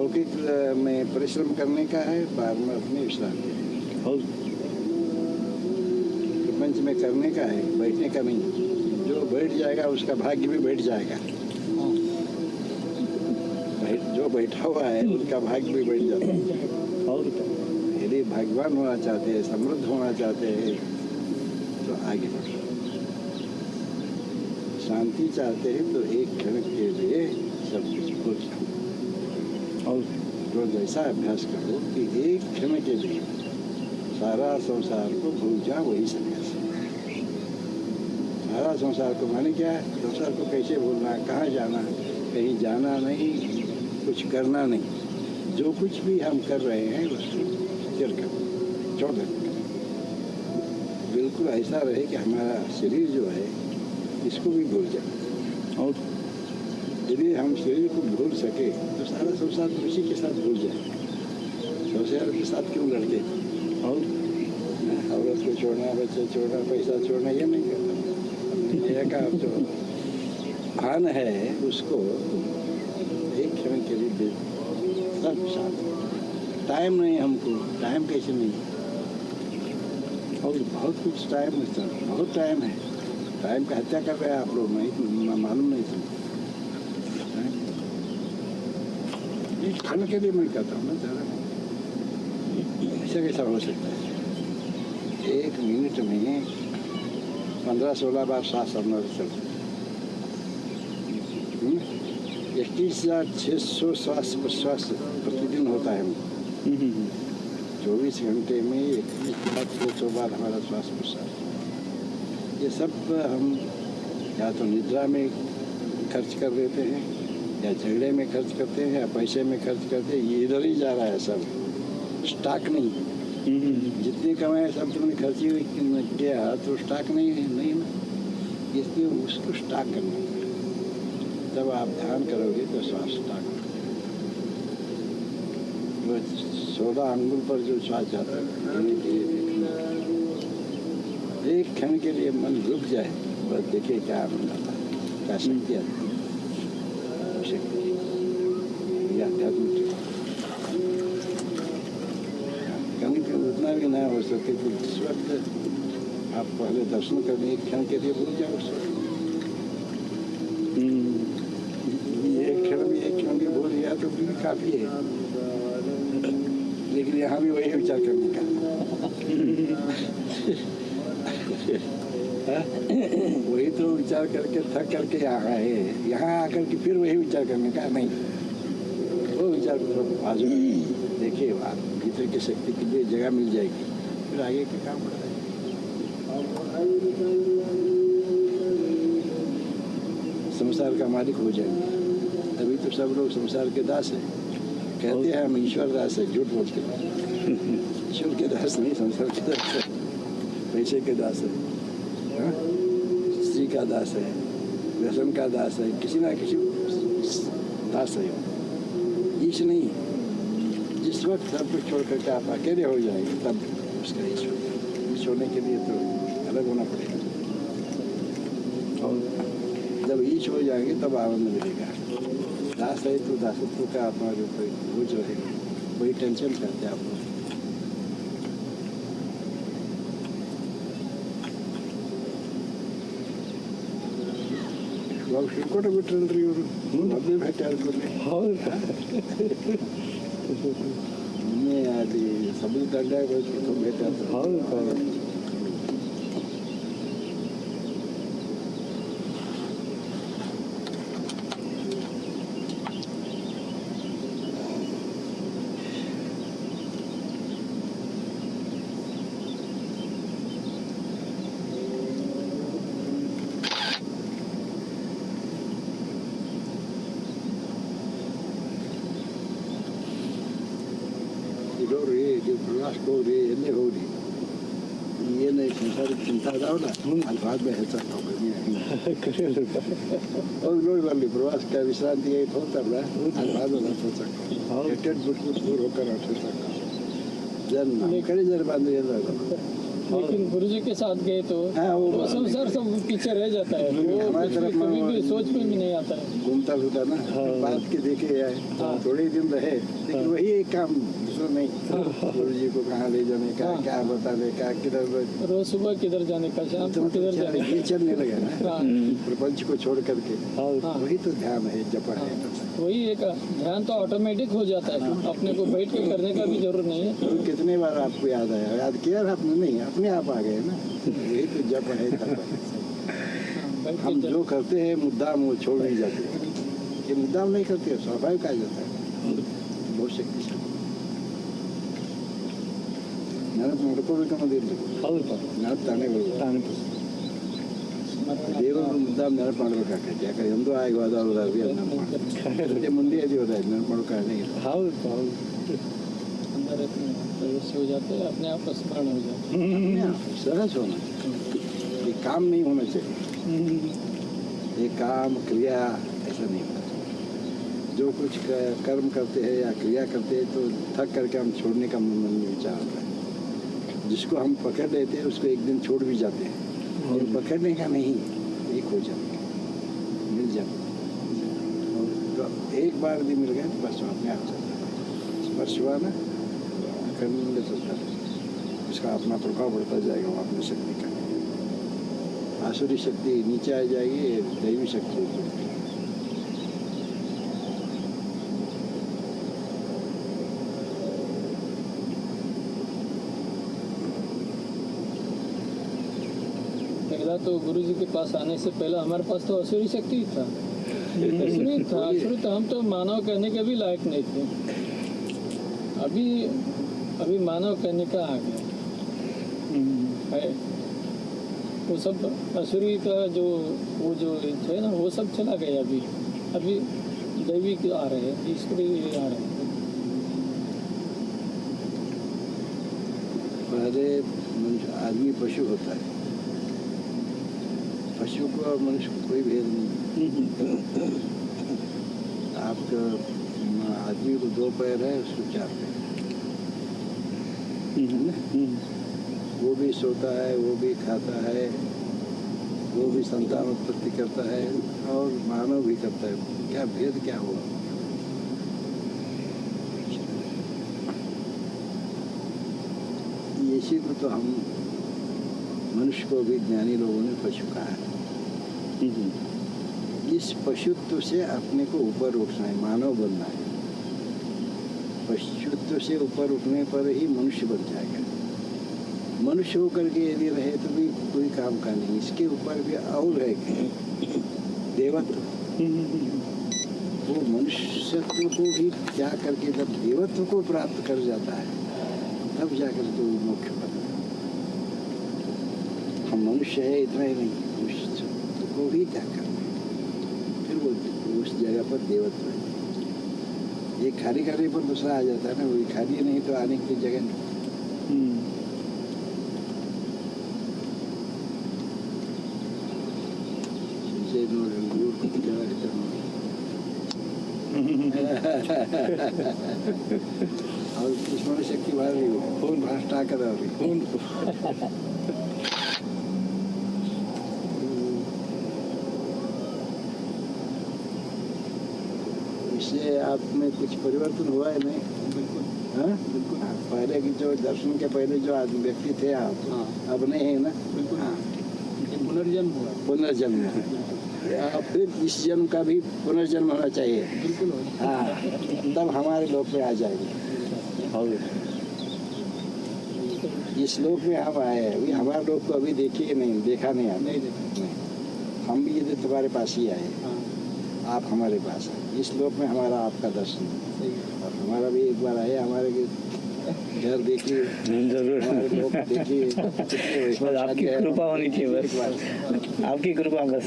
लौकिक में परिश्रम करने का है, पारमार्थ में विश्राम और प्रपंच में करने का है, बैठने का नहीं। जो बैठ जाएगा उसका भाग्य भी बैठ जाएगा। जो बैठा हुआ है उसका भाग्य भी बैठ जाता है। और यदि भाग्यवान होना चाहते हैं, समृद्ध होना चाहते हैं तो आगे बढ़ो। शांति चाहते हैं तो एक क्षण के लिए सब कुछ भूल जाओ। और रोज ऐसा अभ्यास करो कि एक क्षण के लिए सारा संसार को भूल जाओ, वही सन्यास है। सारा संसार को माने क्या है? संसार को कैसे भूलना, कहाँ जाना, कहीं जाना नहीं, कुछ करना नहीं। जो कुछ भी हम कर रहे हैं उसको स्थिर करो, चौधर करो। बिल्कुल ऐसा रहे कि हमारा शरीर जो है इसको भी भूल जाए। और यदि हम शरीर को भूल सके तो सारा संसार तो उसी के साथ भूल जाए। संसार के साथ क्यों लड़के? और औरत को छोड़ना, बच्चे छोड़ना, पैसा छोड़ना, ये नहीं करता। एक आप जो भान है उसको एक क्षण के लिए सब साथ। टाइम नहीं हमको, टाइम कैसे नहीं? और बहुत कुछ टाइम है, बहुत टाइम है। टाइम का हत्या कर रहे हैं आप लोग, नहीं मालूम नहीं था। एक क्षण के लिए मैं कहता हूँ ना, ज़्यादा ऐसा कैसा हो सकता है? एक मिनट में 15-16 बार सांस चलता है। 21,600 श्वास प्रश्वास प्रतिदिन होता है हमको। 24 घंटे में 21,600 बार हमारा श्वास प्रश्वास। ये सब हम या तो निद्रा में खर्च कर देते हैं, या झगड़े में खर्च करते हैं, या पैसे में खर्च करते हैं। ये इधर ही जा रहा है सब, स्टॉक नहीं। जितने कमाए सब तुमने खर्च किया तो स्टॉक नहीं ना, इसलिए उसको स्टॉक करना। जब आप ध्यान करोगे तो श्वास स्टॉक। वो 16 अंगुल पर जो श्वास जाता है, एक क्षण के लिए मन रुक जाए, बस देखिए क्या आनंद आता है, क्या शक्ति आती है। कहीं पे उतना भी ना हो सके तो जिस वक्त आप पहले दर्शन करने एक क्षण के लिए भूल जाओ। एक क्षण भी भूल गया तो भी काफी है। लेकिन यहाँ भी वही विचार करने का वही तो विचार करके थक करके यहाँ आए, यहाँ आकर के फिर वही विचार करने का नहीं। वो विचार बाजू देखिए, आप भीतर की शक्ति के लिए जगह मिल जाएगी, फिर आगे के काम कर रहे। संसार का मालिक हो जाएंगे। तभी तो सब लोग संसार के दास है। कहते हैं हम ईश्वर दास है, झूठ बोलते हैं। ईश्वर के दास नहीं, संसार के दास है, पैसे के दास है, स्त्री का दास है, व्यसन का दास है, किसी ना किसी दास है। ईश नहीं। जिस वक्त सब कुछ छोड़ करके आप अकेले हो जाएंगे तब उसका ईश्वर। ईश होने के लिए तो अलग होना पड़ेगा, और जब ईश हो जाएंगे तब आनंद मिलेगा। दास है तो दासत्व का आत्मा जो कोई बोझ रहेगा, वही टेंशन करते आप लोग। ಇವಾಗ ಶಿಲ್ಕೋಟೆ ಬಿಟ್ರಲ್ರಿ ಇವರು, ಮೊದಲೇ ಭೇಟಿ ಆದ್ಮೇಲೆ. ನಿನ್ನೆ ಅಲ್ಲಿ ಸಮುದ್ರ ದಂಡ ಭೇಟಿ ಆದ್ರು. ಹೌದು. ಹೋಗ್ರಿ, ನೀವು ಪ್ರವಾಸಕ್ಕೆ ಹೋಗ್ರಿ, ಎಲ್ಲೇ ಹೋಗ್ರಿ, ಏನು ಸಂಸಾರದ ಚಿಂತೆ ಅದಾವಲ್ಲ ಅಲ್ಲಿ ಬಾದ್ಮೇಲೆ ಹೆಚ್ಚಾಗ್ತಾವ. ಹೋಗಿ ನೋಡಿ ಬರ್ಲಿ, ಪ್ರವಾಸಕ್ಕೆ ವಿಶ್ರಾಂತಿ ಐತೆ ಹೋಗ್ತಾರಲ್ಲ ಅಲ್ಲಿ ಬಾದ್ಮೇಲೆ ಹೆಚ್ಚಾಗ್ತಾವ. ಎಟ್ಟೆಟ್ಟು ಬಿಟ್ಟು ದೂರ ಹೋಗ್ತಾರೆ, ಅಷ್ಟು ಹೆಚ್ಚಾಗ್ತಾವ. ಜನ ಈ ಕಡೆ ಜನ ಬಂದು ಎಲ್ಲಾಗ लेकिन गुरु जी के साथ गए तो हाँ, वो संसार सब पीछे रह जाता है, वो हमारी कुछ तरफ कभी में भी सोच में भी नहीं आता है। घूमता फिरता ना, बात के देखे आए, थोड़े दिन रहे, लेकिन वही एक काम, दूसरा नहीं। गुरु जी को कहाँ ले जाने का, क्या बताने का, किधर रोज सुबह किधर जाने का, शाम को किधर जाने ये चलने लगा ना का। प्रपंच को छोड़ करके, हाँ, वही तो ध्यान है, जप है। वही एक ध्यान तो ऑटोमेटिक हो जाता है, अपने को बैठ के करने का भी जरूरत नहीं है। तो कितने बार आपको याद आया, याद किया आपने? नहीं, अपने आप आ गए ना, वही तो जप है, तप है। बैठ के हम जब- जो करते हैं मुद्दाम वो छोड़ नहीं जाते, ये मुद्दाम नहीं करते, स्वाभाविक आ जाता है, बहुत शक्तिशाली। ನೆನಪು ಮಾಡ್ಕೋಬೇಕನ್ನೋದಿಲ್ಲ, ಹೌದಪ್ಪ. ನೆನಪು ತಾನೇ ಬರುತ್ತೆ. ದೇವರು ಮುದ್ದಾಮ್ ನೆನಪು ಮಾಡ್ಬೇಕಾಗತ್ತೆ, ಯಾಕಂದ್ರೆ ಎಂದೂ ಆಗಿ ಹೋದವ್ರದಾಗಿ ನೆನಪು ಮಾಡ್ತಾರೆ, ಮುಂದೆ ಅದು ಹೋದಾಯ್ತು, ನೆನಪು ಮಾಡೋ ಕಾರಣ ಇಲ್ಲ. ಹೌದಪ್ಪ, ಹೌದು. अंदर प्रवेश हो जाते हैं, अपने आप का स्मरण हो जाता अपने आप सहज होना चाहिए, ये काम नहीं होना चाहिए, ये काम क्रिया ऐसा नहीं होना चाहिए। जो कुछ कर्म करते हैं या क्रिया करते हैं तो थक करके हम छोड़ने का मन में विचार आता है। जिसको हम पकड़ लेते हैं उसको एक दिन छोड़ भी जाते हैं, और पकड़ने का नहीं, एक हो जाता, मिल जाता, तो एक बार भी मिल गए तो बस अपने आप चलता है। स्पर्श हुआ ना, करने चलता है, उसका अपना प्रभाव बढ़ता जाएगा, वो अपनी शक्ति का। आसुरी शक्ति नीचे आ जाएगी, दैवी शक्ति ऊपर उठेगी। पहला तो गुरु जी के पास आने से पहले हमारे पास तो असुरी शक्ति ही था, असुरी था, असुरी था, हम तो मानव कहने के भी लायक नहीं थे। अभी मानव कहने का आ गया है, वो सब असुरी का जो वो जो है ना, वो सब चला गया। अभी दैवी आ रहे हैं, ईश्वरी आ रहे हैं। पहले आदमी पशु होता है, पशु को और मनुष्य को कोई भेद नहीं। आपका आदमी को 2 पैर है, उसको 4 पैर है ना? वो भी सोता है, वो भी खाता है, वो भी संतान उत्पत्ति करता है, और मानव भी करता है। क्या भेद क्या हुआ? इसी को तो हम मनुष्य को भी ज्ञानी लोगों ने पशु कहा है। इस पशुत्व से अपने को ऊपर उठना है, मानव बनना है। पशुत्व से ऊपर उठने पर ही मनुष्य बन जाएगा। मनुष्य होकर के यदि रहे तो भी कोई काम का नहीं, इसके ऊपर भी और है देवत्व। वो मनुष्यत्व को भी क्या करके जब देवत्व को प्राप्त कर जाता है तब जाकर तो मोक्ष पद। हम मनुष्य है इतना ही नहीं, मनुष्य को भी क्या करना है, फिर वो उस जगह पर देवत्व है। ये खाली करने पर दूसरा आ जाता है ना, वही खाली नहीं तो आने की जगह नहीं। और दुश्मन शक्ति बाहर रही हो, खून भ्रष्ट आकर आ रही खून। इससे आप में कुछ परिवर्तन हुआ है नहीं? बिल्कुल, हाँ बिल्कुल। पहले की जो दर्शन के पहले जो आदमी व्यक्ति थे आप, अब नहीं है ना? बिल्कुल, हाँ। पुनर्जन्म हुआ, पुनर्जन्म है। फिर इस जन्म का भी पुनर्जन्म होना चाहिए। बिल्कुल। हाँ, तब हमारे लोक में आ जाएंगे। इस लोक में हम आए हैं, अभी हमारे लोग को अभी देखिए नहीं, देखा नहीं आपने? नहीं। हम भी ये तुम्हारे पास ही आए, आप हमारे पास हैं। इस लोक में हमारा आपका दर्शन, और हमारा भी एक बार आए, हमारे घर देखिए, हमारे लोग देखिए। बस आपकी कृपा होनी चाहिए, बस आपकी कृपा, बस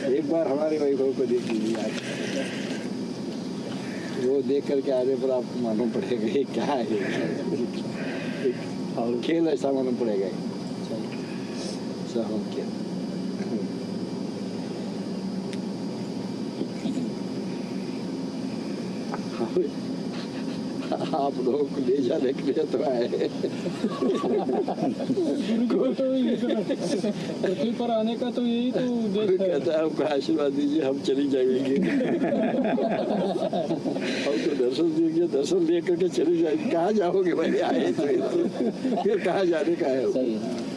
एक बार हमारे वैभव को देख लीजिए आज। वो देख करके आने पर आपको मालूम पड़ेगा ये क्या है, खेल ऐसा मालूम पड़ेगा। सब हम खेल आप लोगों को ले जाने के लिए तो आए। गुरु जी को तो पृथ्वी पर आने का तो यही तो कोई उद्देश्य है। कहता है हमको आशीर्वाद दीजिए, हम चली जाएंगे। हम तो दर्शन देंगे, दर्शन ले करके चली जाएंगे। कहाँ जाओगे भाई, आए तो फिर कहाँ जाने का है?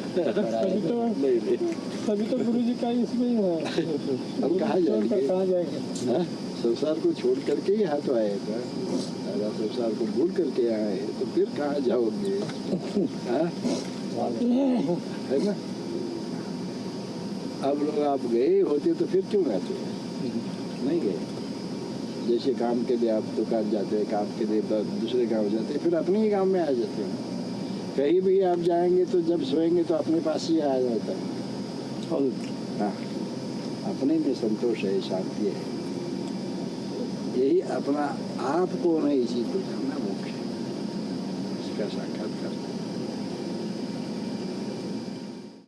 तभी तो नहीं तभी तो गुरु जी का इसमें ही है। हम कहाँ जाएंगे? कहाँ जाएंगे? हाँ? संसार को छोड़ करके ही हाथ आए था, सारा संसार को भूल करके आए, तो फिर कहाँ जाओगे? हाँ? है ना? अब लोग आप गए होते तो फिर क्यों आते? नहीं गए। जैसे काम के लिए आप दुकान जाते हैं, काम के लिए दूसरे गांव जाते हैं, फिर अपने ही गांव में आ जाते हैं। कहीं भी आप जाएंगे तो जब सोएंगे तो अपने पास ही आ जाता है। हाँ, अपने में संतोष है, शांति है। यही अपना आप को नहीं, इसी को जानना मुख्य है। इसका साक्षात्कार